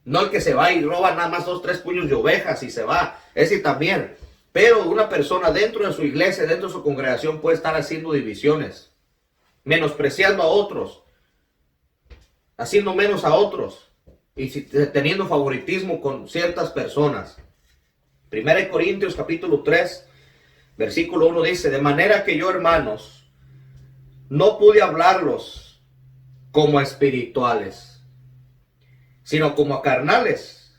No el que se va y roba nada más 2, 3 puños de ovejas y se va. Ese también. Pero una persona dentro de su iglesia, dentro de su congregación puede estar haciendo divisiones, menospreciando a otros, haciendo menos a otros y teniendo favoritismo con ciertas personas. 1 Corintios capítulo 3, versículo 1 dice: de manera que yo, hermanos, no pude hablarlos como a espirituales, sino como a carnales,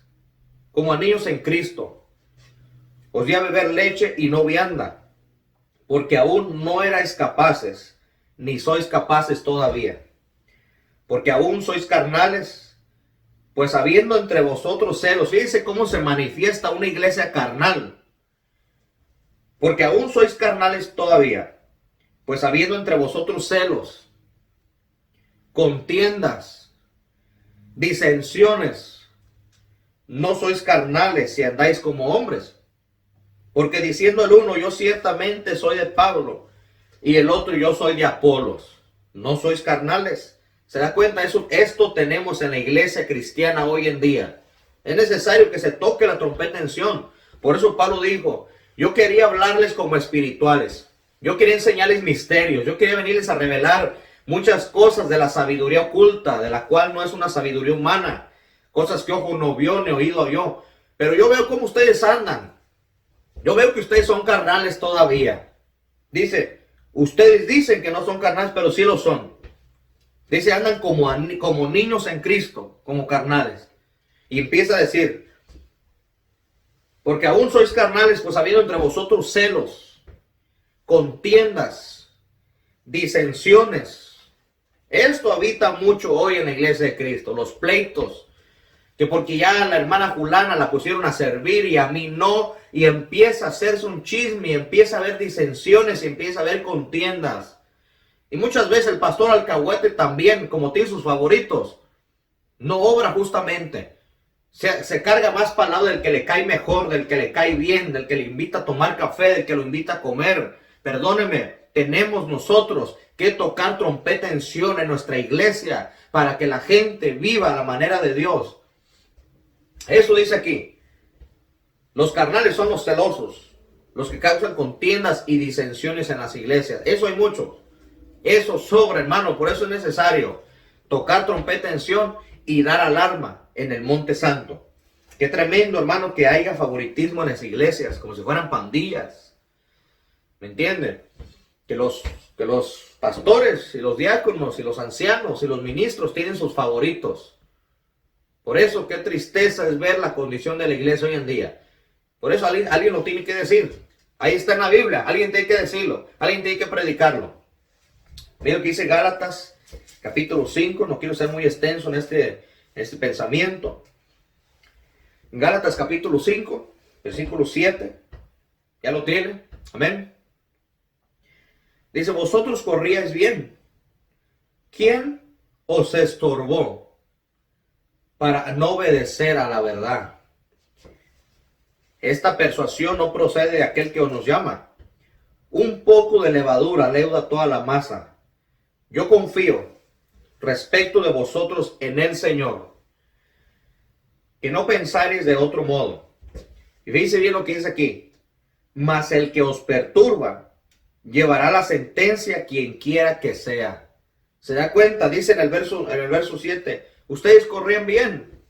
como a niños en Cristo. Os di a beber leche y no vianda, porque aún no erais capaces, ni sois capaces todavía. Porque aún sois carnales, pues habiendo entre vosotros celos. Fíjense cómo se manifiesta una iglesia carnal. Porque aún sois carnales todavía, pues habiendo entre vosotros celos, contiendas, disensiones, no sois carnales si andáis como hombres. Porque diciendo el uno, yo ciertamente soy de Pablo, y el otro, yo soy de Apolos. No sois carnales. ¿Se da cuenta? Esto tenemos en la iglesia cristiana hoy en día. Es necesario que se toque la trompeta en Sión. Por eso Pablo dijo: yo quería hablarles como espirituales. Yo quería enseñarles misterios. Yo quería venirles a revelar muchas cosas de la sabiduría oculta, de la cual no es una sabiduría humana. Cosas que ojo no vio ni oído oyó. Pero yo veo cómo ustedes andan. Yo veo que ustedes son carnales todavía. Dice, ustedes dicen que no son carnales, pero sí lo son. Dice, andan como niños en Cristo, como carnales. Y empieza a decir, porque aún sois carnales, pues habiendo entre vosotros celos, contiendas, disensiones. Esto habita mucho hoy en la iglesia de Cristo, los pleitos. Que porque ya la hermana fulana la pusieron a servir y a mí no, y empieza a hacerse un chisme, y empieza a haber disensiones, y empieza a haber contiendas. Y muchas veces el pastor alcahuete también, como tiene sus favoritos, no obra justamente. Se carga más para el lado del que le cae mejor, del que le cae bien, del que le invita a tomar café, del que lo invita a comer. Perdóneme, tenemos nosotros que tocar trompeta en Sión en nuestra iglesia para que la gente viva a la manera de Dios. Eso dice aquí. Los carnales son los celosos, los que causan contiendas y disensiones en las iglesias. Eso hay mucho. Eso sobra, hermano. Por eso es necesario tocar trompeta en Sión y dar alarma en el Monte Santo. Qué tremendo, hermano, que haya favoritismo en las iglesias, como si fueran pandillas. ¿Me entienden? que los pastores y los diáconos y los ancianos y los ministros tienen sus favoritos. Por eso, qué tristeza es ver la condición de la iglesia hoy en día. Por eso alguien lo tiene que decir. Ahí está en la Biblia, alguien tiene que decirlo, alguien tiene que predicarlo. Mira lo que dice Gálatas, capítulo 5, no quiero ser muy extenso en este pensamiento. Gálatas capítulo 5, versículo 7, ya lo tiene, amén. Dice, vosotros corríais bien. ¿Quién os estorbó para no obedecer a la verdad? Esta persuasión no procede de aquel que nos llama. Un poco de levadura leuda toda la masa. Yo confío respecto de vosotros en el Señor, que no pensáis de otro modo. Y fíjense bien lo que dice aquí. Mas el que os perturba llevará la sentencia quien quiera que sea. ¿Se da cuenta? Dice en el verso 7. Ustedes corrían bien.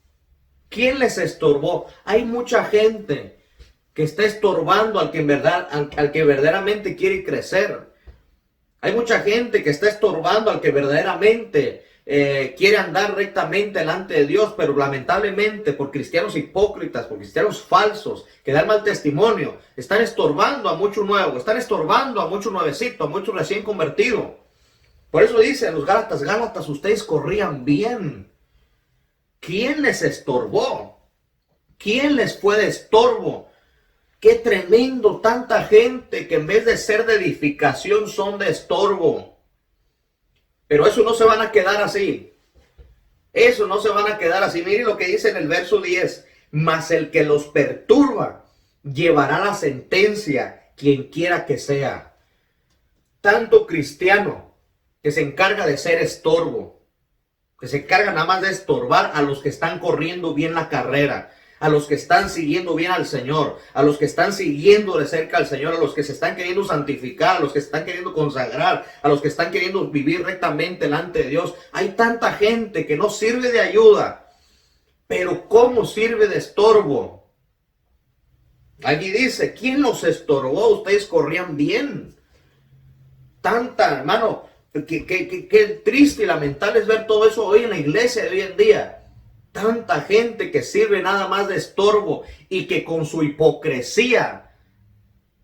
¿Quién les estorbó? Hay mucha gente que está estorbando al que verdaderamente quiere crecer. Hay mucha gente que está estorbando al que verdaderamente quiere andar rectamente delante de Dios, pero lamentablemente por cristianos hipócritas, por cristianos falsos, que dan mal testimonio, están estorbando a mucho nuevo, están estorbando a mucho nuevecito, a mucho recién convertido. Por eso dicen los Gálatas, ustedes corrían bien. ¿Quién les estorbó? ¿Quién les fue de estorbo? Qué tremendo, tanta gente que en vez de ser de edificación son de estorbo. Pero eso no se van a quedar así. Eso no se van a quedar así. Miren lo que dice en el verso 10. Mas el que los perturba llevará la sentencia, quien quiera que sea. Tanto cristiano que se encarga de ser estorbo, que se encarga nada más de estorbar a los que están corriendo bien la carrera, a los que están siguiendo bien al Señor, a los que están siguiendo de cerca al Señor, a los que se están queriendo santificar, a los que se están queriendo consagrar, a los que están queriendo vivir rectamente delante de Dios. Hay tanta gente que no sirve de ayuda, pero ¿cómo sirve de estorbo? Allí dice, ¿quién los estorbó? Ustedes corrían bien. Tanta, hermano, qué triste y lamentable es ver todo eso hoy en la iglesia de hoy en día. Tanta gente que sirve nada más de estorbo y que con su hipocresía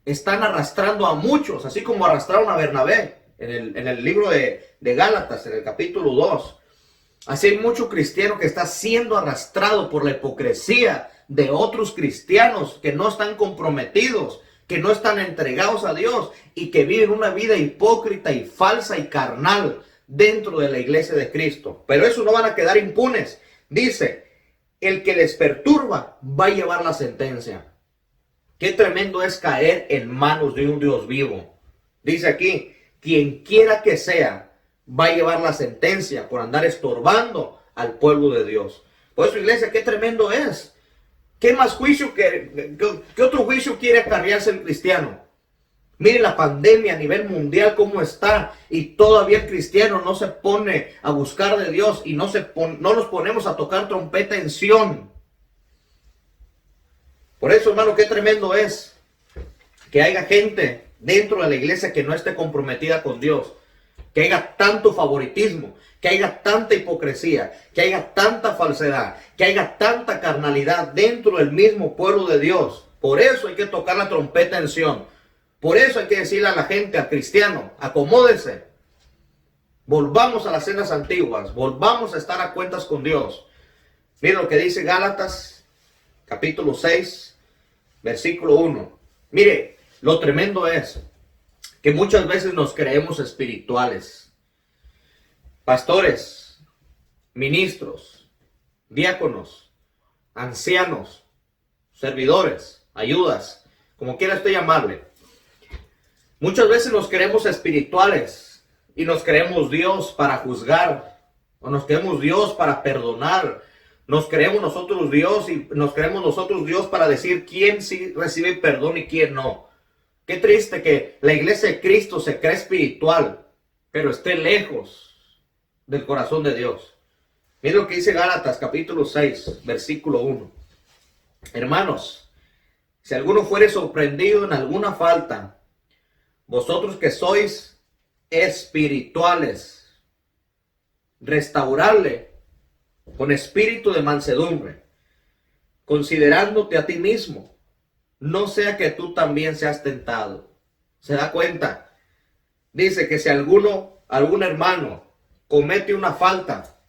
están arrastrando a muchos, así como arrastraron a Bernabé en el libro de Gálatas, en el capítulo 2. Así hay mucho cristiano que está siendo arrastrado por la hipocresía de otros cristianos que no están comprometidos, que no están entregados a Dios y que viven una vida hipócrita y falsa y carnal dentro de la iglesia de Cristo. Pero eso no van a quedar impunes. Dice, el que les perturba va a llevar la sentencia. Qué tremendo es caer en manos de un Dios vivo. Dice aquí, quien quiera que sea, va a llevar la sentencia por andar estorbando al pueblo de Dios. Por eso, iglesia, qué tremendo es. ¿Qué más juicio qué otro juicio quiere acarrearse el cristiano? Mire la pandemia a nivel mundial cómo está y todavía el cristiano no se pone a buscar de Dios y no nos ponemos a tocar trompeta en Sión. Por eso, hermano, qué tremendo es que haya gente dentro de la iglesia que no esté comprometida con Dios, que haya tanto favoritismo, que haya tanta hipocresía, que haya tanta falsedad, que haya tanta carnalidad dentro del mismo pueblo de Dios. Por eso hay que tocar la trompeta en Sión. Por eso hay que decirle a la gente, al cristiano, acomódese. Volvamos a las cenas antiguas, volvamos a estar a cuentas con Dios. Miren lo que dice Gálatas, capítulo 6, versículo 1. Mire, lo tremendo es que muchas veces nos creemos espirituales. Pastores, ministros, diáconos, ancianos, servidores, ayudas, como quiera usted llamarle. Muchas veces nos creemos espirituales y nos creemos Dios para juzgar, o nos creemos Dios para perdonar, nos creemos nosotros Dios para decir quién sí recibe perdón y quién no. Qué triste que la iglesia de Cristo se cree espiritual, pero esté lejos del corazón de Dios. Mira lo que dice Gálatas capítulo 6, versículo 1. Hermanos, si alguno fuere sorprendido en alguna falta, vosotros que sois espirituales, restaurarle con espíritu de mansedumbre, considerándote a ti mismo, no sea que tú también seas tentado. ¿Se da cuenta? Dice que si algún hermano comete una falta,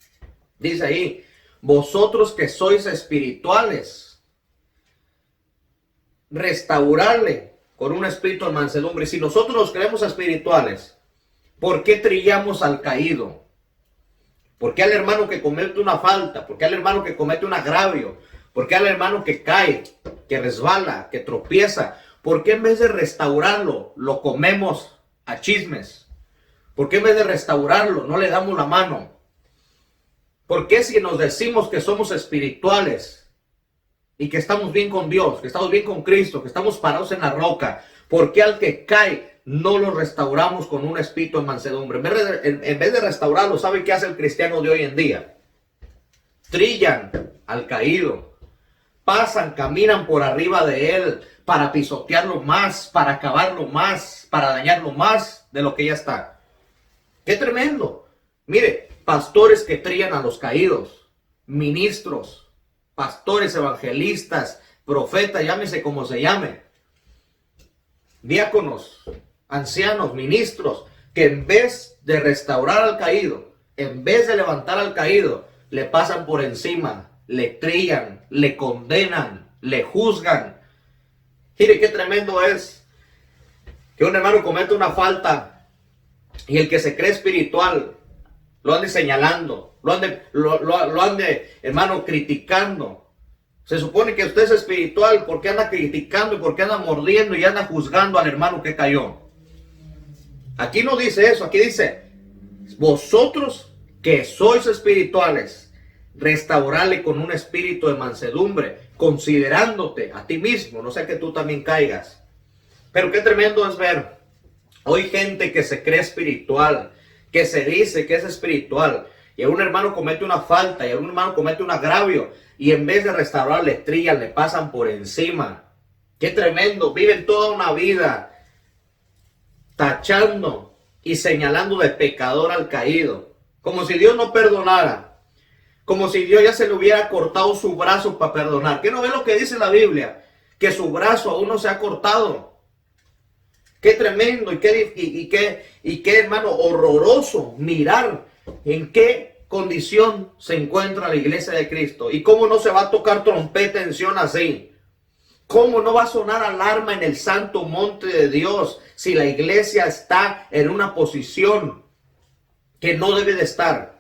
dice ahí, vosotros que sois espirituales, restaurarle con un espíritu de mansedumbre. Si nosotros nos creemos espirituales, ¿por qué trillamos al caído? ¿Por qué al hermano que comete una falta? ¿Por qué al hermano que comete un agravio? ¿Por qué al hermano que cae, que resbala, que tropieza? ¿Por qué en vez de restaurarlo, lo comemos a chismes? ¿Por qué en vez de restaurarlo, no le damos la mano? ¿Por qué si nos decimos que somos espirituales y que estamos bien con Dios, que estamos bien con Cristo, que estamos parados en la roca, por qué al que cae no lo restauramos con un espíritu de mansedumbre? En vez de restaurarlo, ¿sabe qué hace el cristiano de hoy en día? Trillan al caído, pasan, caminan por arriba de él para pisotearlo más, para acabarlo más, para dañarlo más de lo que ya está. ¡Qué tremendo! Mire, pastores que trillan a los caídos, ministros, pastores, evangelistas, profetas, llámese como se llame, diáconos, ancianos, ministros, que en vez de restaurar al caído, en vez de levantar al caído, le pasan por encima, le trillan, le condenan, le juzgan. Mire qué tremendo es que un hermano cometa una falta y el que se cree espiritual lo ande señalando, lo ande, hermano, criticando. Se supone que usted es espiritual, ¿por qué anda criticando y por qué anda mordiendo y anda juzgando al hermano que cayó? Aquí no dice eso, aquí dice, vosotros que sois espirituales, restaurarle con un espíritu de mansedumbre, considerándote a ti mismo, no sea que tú también caigas. Pero qué tremendo es ver hoy gente que se cree espiritual, que se dice que es espiritual, y un hermano comete una falta, y un hermano comete un agravio, y en vez de restaurar le trillan, le pasan por encima. Qué tremendo, viven toda una vida tachando y señalando de pecador al caído, como si Dios no perdonara, como si Dios ya se le hubiera cortado su brazo para perdonar. ¿Qué no ve lo que dice la Biblia? Que su brazo aún no se ha cortado. Qué tremendo y qué hermano horroroso mirar en qué condición se encuentra la iglesia de Cristo y cómo no se va a tocar trompeta en Sion así. ¿Cómo no va a sonar alarma en el santo monte de Dios si la iglesia está en una posición que no debe de estar?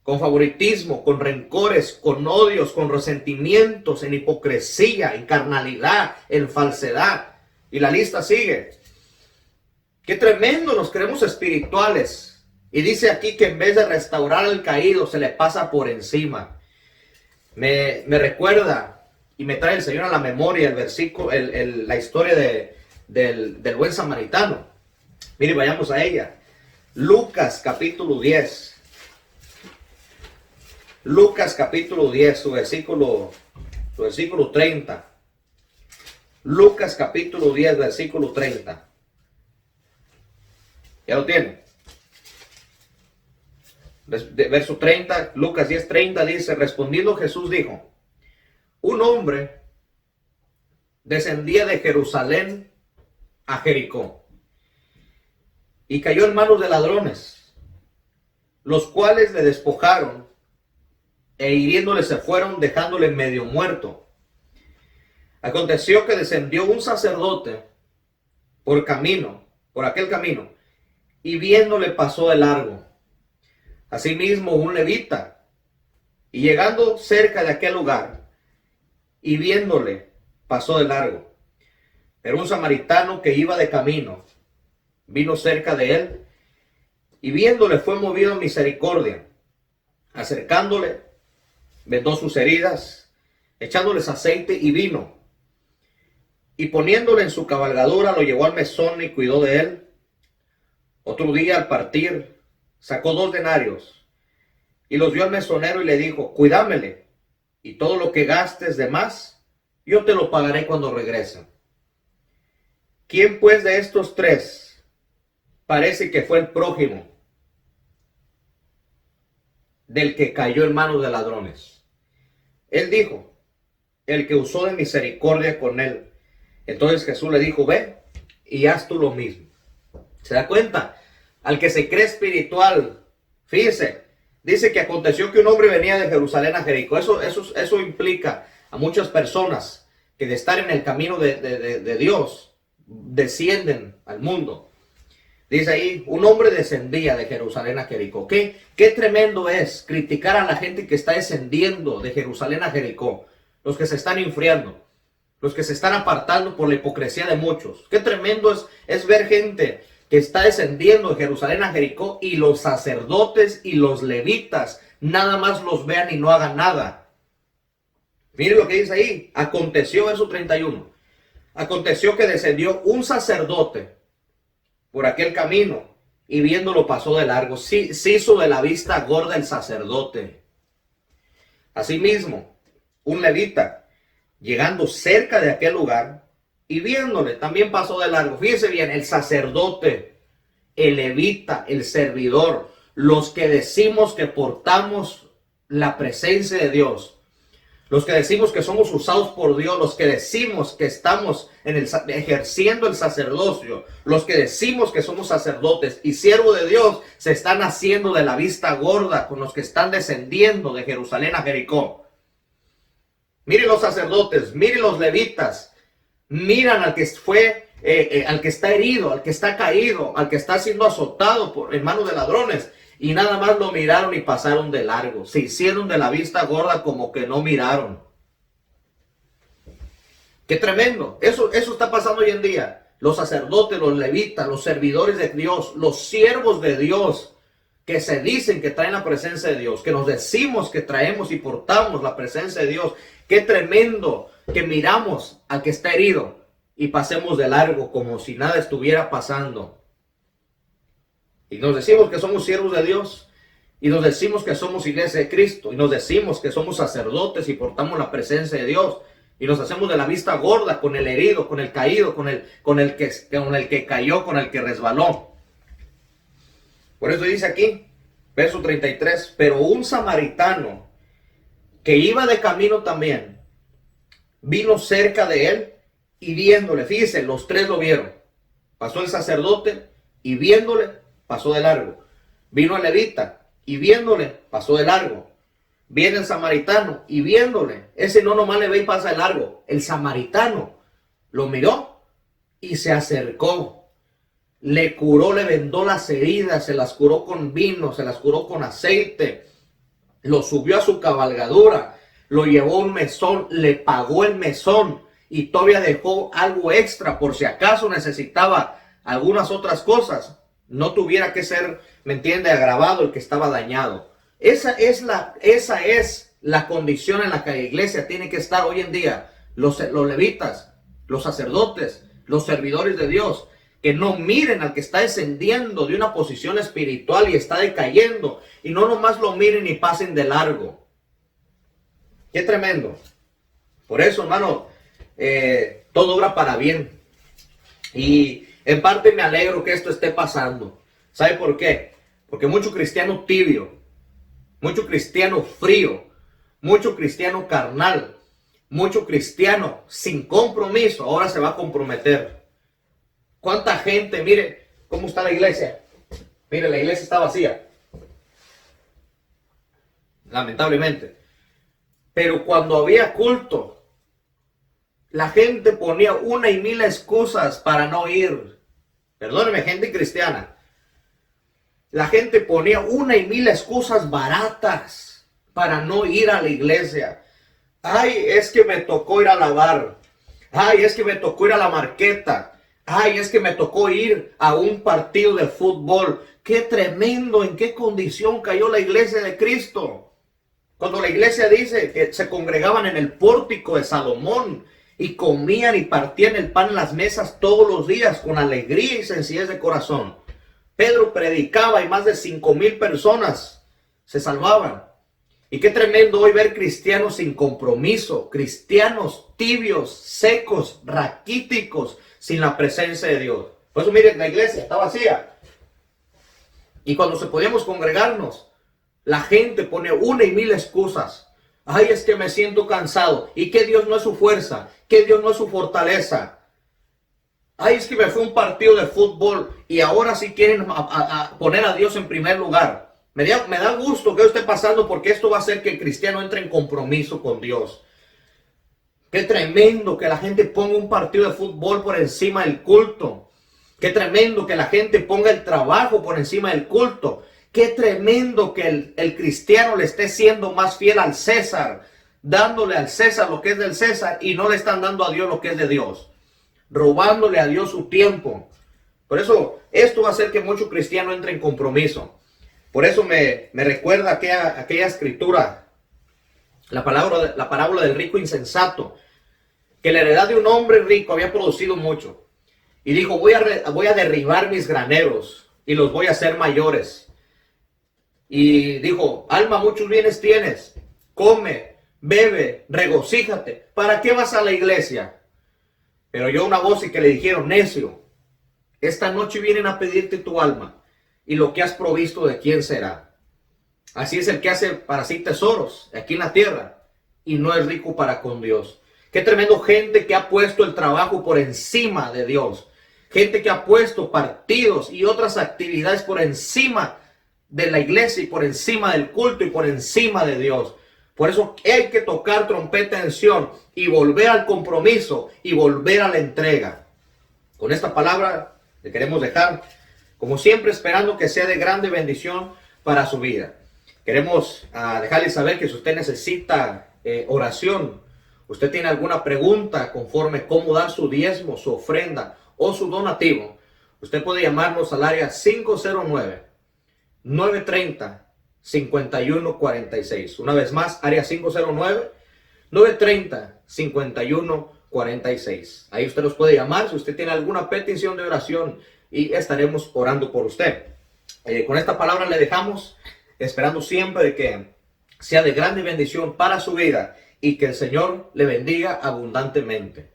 Con favoritismo, con rencores, con odios, con resentimientos, en hipocresía, en carnalidad, en falsedad. Y la lista sigue. Qué tremendo, nos creemos espirituales. Y dice aquí que en vez de restaurar al caído, se le pasa por encima. Me recuerda y me trae el Señor a la memoria el versículo, la historia del buen samaritano. Mire, vayamos a ella. Lucas capítulo 10. Lucas capítulo 10, su versículo 30. Lucas capítulo 10, versículo 30. ¿Ya lo tiene? Verso 30, Lucas 10, 30 dice, respondiendo Jesús dijo, un hombre descendía de Jerusalén a Jericó y cayó en manos de ladrones, los cuales le despojaron e hiriéndole se fueron, dejándole medio muerto. Aconteció que descendió un sacerdote por aquel camino, y viéndole pasó de largo. Asimismo un levita, y llegando cerca de aquel lugar, y viéndole pasó de largo. Pero un samaritano que iba de camino, vino cerca de él, y viéndole fue movido a misericordia. Acercándole, vendó sus heridas, echándoles aceite y vino, y poniéndole en su cabalgadura, lo llevó al mesón y cuidó de él. Otro día al partir, sacó 2 denarios y los dio al mesonero y le dijo, cuídamele, y todo lo que gastes de más, yo te lo pagaré cuando regrese. ¿Quién pues de estos 3 parece que fue el prójimo del que cayó en manos de ladrones. Él dijo, el que usó de misericordia con él. Entonces Jesús le dijo, ve y haz tú lo mismo. ¿Se da cuenta? Al que se cree espiritual, fíjese, dice que aconteció que un hombre venía de Jerusalén a Jericó. Eso implica a muchas personas que de estar en el camino de Dios, descienden al mundo. Dice ahí, un hombre descendía de Jerusalén a Jericó. ¿Qué tremendo es criticar a la gente que está descendiendo de Jerusalén a Jericó? Los que se están enfriando, los que se están apartando por la hipocresía de muchos. Qué tremendo es ver gente que está descendiendo de Jerusalén a Jericó y los sacerdotes y los levitas nada más los vean y no hagan nada. Mire lo que dice ahí. Aconteció, verso 31. Aconteció que descendió un sacerdote por aquel camino y viéndolo pasó de largo. Sí, se hizo de la vista gorda el sacerdote. Asimismo, un levita, llegando cerca de aquel lugar y viéndole, también pasó de largo. Fíjese bien, el sacerdote, el levita, el servidor, los que decimos que portamos la presencia de Dios, los que decimos que somos usados por Dios, los que decimos que estamos ejerciendo el sacerdocio, los que decimos que somos sacerdotes y siervos de Dios, se están haciendo de la vista gorda con los que están descendiendo de Jerusalén a Jericó. Miren los sacerdotes, miren los levitas, miran al que fue, al que está herido, al que está caído, al que está siendo azotado en manos de ladrones. Y nada más lo miraron y pasaron de largo. Se hicieron de la vista gorda como que no miraron. ¡Qué tremendo! Eso está pasando hoy en día. Los sacerdotes, los levitas, los servidores de Dios, los siervos de Dios, que se dicen que traen la presencia de Dios, que nos decimos que traemos y portamos la presencia de Dios. ¡Qué tremendo que miramos al que está herido y pasemos de largo como si nada estuviera pasando! Y nos decimos que somos siervos de Dios. Y nos decimos que somos iglesia de Cristo. Y nos decimos que somos sacerdotes y portamos la presencia de Dios. Y nos hacemos de la vista gorda con el herido, con el caído, con el que cayó, con el que resbaló. Por eso dice aquí, verso 33. Pero un samaritano que iba de camino también, vino cerca de él y viéndole. Fíjese, los tres lo vieron. Pasó el sacerdote y viéndole, pasó de largo. Vino el levita y viéndole, pasó de largo. Viene el samaritano y viéndole, ese no nomás le ve y pasa de largo. El samaritano lo miró y se acercó. Le curó, le vendó las heridas, se las curó con vino, se las curó con aceite. Lo subió a su cabalgadura, lo llevó a un mesón, le pagó el mesón y todavía dejó algo extra por si acaso necesitaba algunas otras cosas. No tuviera que ser, ¿me entiende?, agravado el que estaba dañado. Esa es la condición en la que la iglesia tiene que estar hoy en día. Los levitas, los sacerdotes, los servidores de Dios, que no miren al que está descendiendo de una posición espiritual y está decayendo, y no nomás lo miren y pasen de largo. ¡Qué tremendo! Por eso, hermano, todo obra para bien. Y en parte me alegro que esto esté pasando. ¿Sabe por qué? Porque mucho cristiano tibio, mucho cristiano frío, mucho cristiano carnal, mucho cristiano sin compromiso, ahora se va a comprometer. ¿Cuánta gente? Mire cómo está la iglesia. Mire, la iglesia está vacía. Lamentablemente. Pero cuando había culto, la gente ponía una y mil excusas para no ir. Perdóneme, gente cristiana. La gente ponía una y mil excusas baratas para no ir a la iglesia. Ay, es que me tocó ir a lavar. Ay, es que me tocó ir a la marqueta. Ay, es que me tocó ir a un partido de fútbol. ¡Qué tremendo! ¿En qué condición cayó la iglesia de Cristo? Cuando la iglesia dice que se congregaban en el pórtico de Salomón y comían y partían el pan en las mesas todos los días con alegría y sencillez de corazón. Pedro predicaba y más de 5,000 personas se salvaban. Y qué tremendo hoy ver cristianos sin compromiso, cristianos tibios, secos, raquíticos, sin la presencia de Dios. Por eso miren, la iglesia está vacía. Y cuando se podíamos congregarnos, la gente pone una y mil excusas. Ay, es que me siento cansado. Y que Dios no es su fuerza, que Dios no es su fortaleza. Ay, es que me fue un partido de fútbol y ahora sí quieren poner a Dios en primer lugar. Me da gusto que esté pasando, porque esto va a hacer que el cristiano entre en compromiso con Dios. Qué tremendo que la gente ponga un partido de fútbol por encima del culto. Qué tremendo que la gente ponga el trabajo por encima del culto. Qué tremendo que el cristiano le esté siendo más fiel al César, dándole al César lo que es del César y no le están dando a Dios lo que es de Dios, robándole a Dios su tiempo. Por eso esto va a hacer que muchos cristianos entren en compromiso. Por eso me recuerda aquella escritura, la parábola del rico insensato, que la heredad de un hombre rico había producido mucho. Y dijo, voy a derribar mis graneros y los voy a hacer mayores. Y dijo, alma, muchos bienes tienes, come, bebe, regocíjate. ¿Para qué vas a la iglesia? Pero oyó una voz y que le dijeron, necio, esta noche vienen a pedirte tu alma, y lo que has provisto, ¿de quién será? Así es el que hace para sí tesoros aquí en la tierra y no es rico para con Dios. Qué tremendo gente que ha puesto el trabajo por encima de Dios. Gente que ha puesto partidos y otras actividades por encima de la iglesia y por encima del culto y por encima de Dios. Por eso hay que tocar trompeta en Sión y volver al compromiso y volver a la entrega. Con esta palabra le queremos dejar, como siempre, esperando que sea de grande bendición para su vida. Queremos dejarle saber que si usted necesita oración, usted tiene alguna pregunta conforme cómo dar su diezmo, su ofrenda o su donativo, usted puede llamarnos al área 509-930-5146. Una vez más, área 509-930-5146. Ahí usted nos puede llamar si usted tiene alguna petición de oración y estaremos orando por usted. Con esta palabra le dejamos, esperando siempre de que sea de grande bendición para su vida y que el Señor le bendiga abundantemente.